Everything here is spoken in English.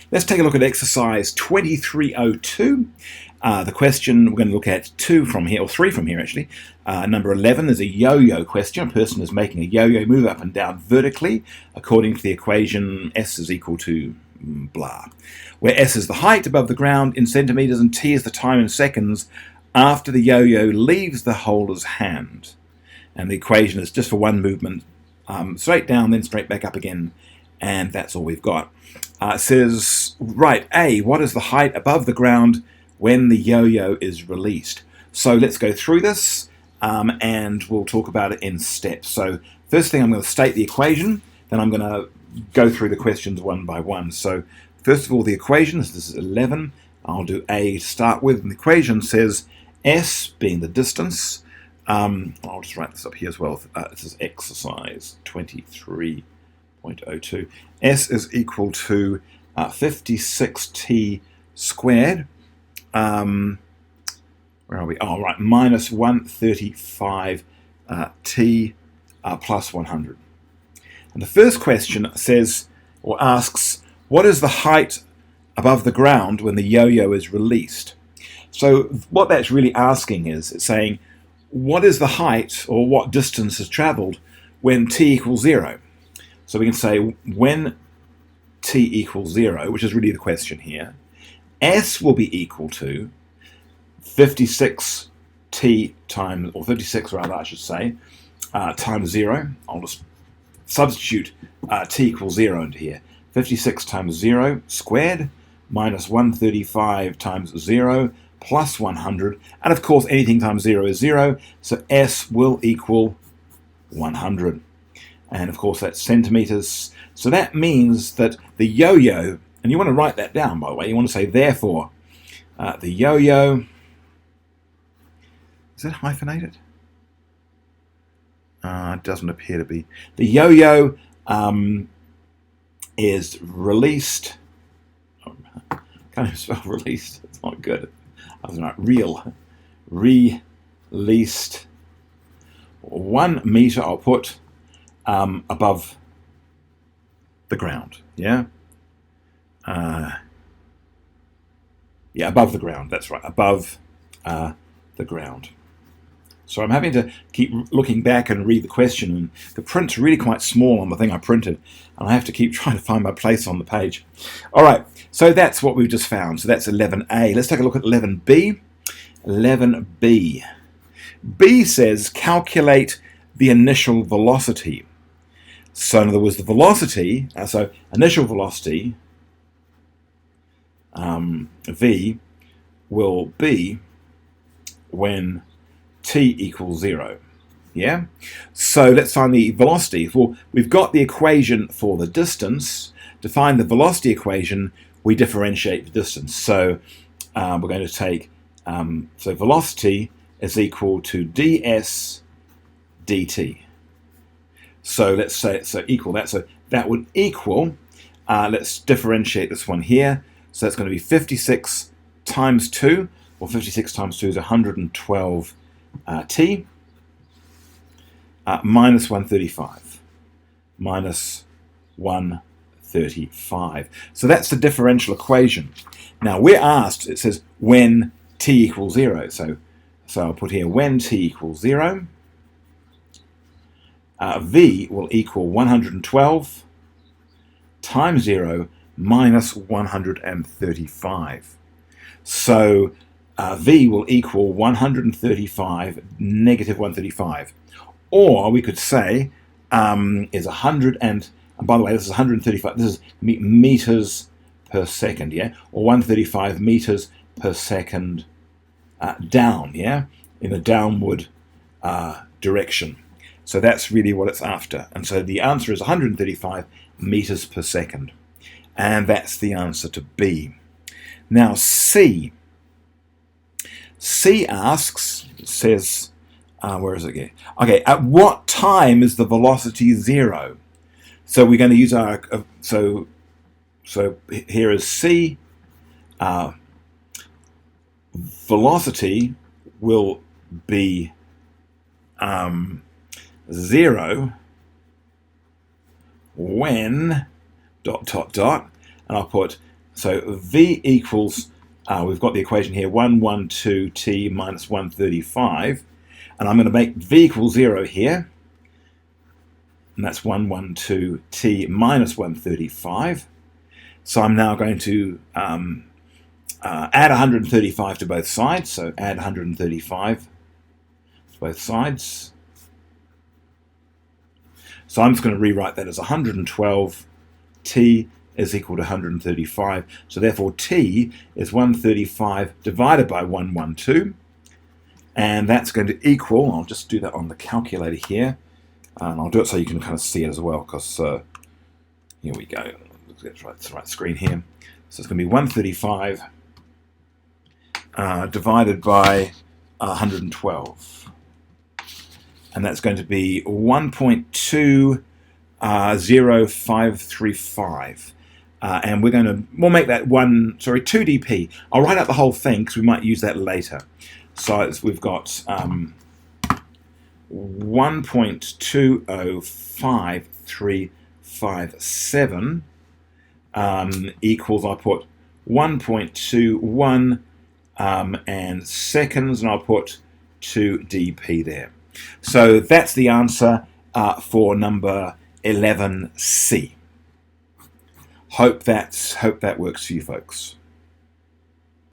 Let's take a look at exercise 2302. The question, we're going to look at 2 from here, or 3 from here actually. Number 11 is a yo-yo question. A person is making a yo-yo move up and down vertically according to the equation S is equal to blah, where S is the height above the ground in centimetres and T is the time in seconds after the yo-yo leaves the holder's hand. And the equation is just for one movement, straight down, then straight back up again, and that's all we've got. It says, right, A, what is the height above the ground when the yo-yo is released? So let's go through this, and we'll talk about it in steps. So first thing, I'm going to state the equation, then I'm going to go through the questions one by one. So first of all, the equations, this is 11. I'll do A to start with, and the equation says S being the distance. I'll just write this up here as well. This is exercise 23.02. S is equal to 56t squared. Where are we? Oh, right, minus 135 t plus 100. And the first question says, or asks, what is the height above the ground when the yo-yo is released? So what that's really asking is, it's saying, what is the height or what distance is travelled when t equals 0? So we can say when t equals 0, which is really the question here, S will be equal to 56t times, or 56 rather I should say, times 0. I'll just substitute t equals 0 into here. 56 times 0 squared minus 135 times 0 plus 100, and of course anything times 0 is 0, so S will equal 100. And of course that's centimetres, so that means that the yo-yo, and you want to write that down by the way, you want to say therefore, the yo-yo, is that hyphenated? It doesn't appear to be. The yo-yo is released, can't even spell released, it's not good. I was not released 1 meter, I'll put above the ground, yeah? Yeah, above the ground, that's right, above the ground. So I'm having to keep looking back and read the question, and the print's really quite small on the thing I printed, and I have to keep trying to find my place on the page. All right, so that's what we've just found. So that's 11A. Let's take a look at 11B. 11B. B says calculate the initial velocity. So in other words, the velocity, so initial velocity, V, will be when t equals 0. Yeah? So let's find the velocity. Well, we've got the equation for the distance. To find the velocity equation, we differentiate the distance. So we're going to take, so velocity is equal to ds dt. So let's say, so equal that. So that would equal, let's differentiate this one here. So that's going to be 56 times 2, or 56 times 2 is 112 t, minus 135, minus 135. So that's the differential equation. Now we're asked, it says when t equals 0. So I'll put here when t equals 0, V will equal 112 times 0 minus 135. So V will equal 135 negative 135. Or we could say is 100 and by the way, this is 135, this is meters per second, yeah? Or 135 meters per second down, yeah? In a downward direction. So that's really what it's after. And so the answer is 135 meters per second. And that's the answer to B. Now C. C asks, it says, where is it again? Okay, at what time is the velocity 0? So we're going to use our, so here is C. Velocity will be 0 when ... and I'll put So V equals, we've got the equation here, 112t minus 135. And I'm going to make V equals 0 here. And that's 112t minus 135. So I'm now going to add 135 to both sides. So add 135 to both sides. So I'm just going to rewrite that as 112t is equal to 135. So therefore t is 135 divided by 112. And that's going to equal, I'll just do that on the calculator here. And I'll do it so you can kind of see it as well, because here we go. Let's get the right screen here. So it's going to be 135 divided by 112. And that's going to be 1.20535. And we'll make that 2dp. I'll write out the whole thing because we might use that later. So we've got 1.20537 equals, I put 1.21 and seconds, and I'll put 2 dp there. So that's the answer for number 11C. Hope that works for you folks.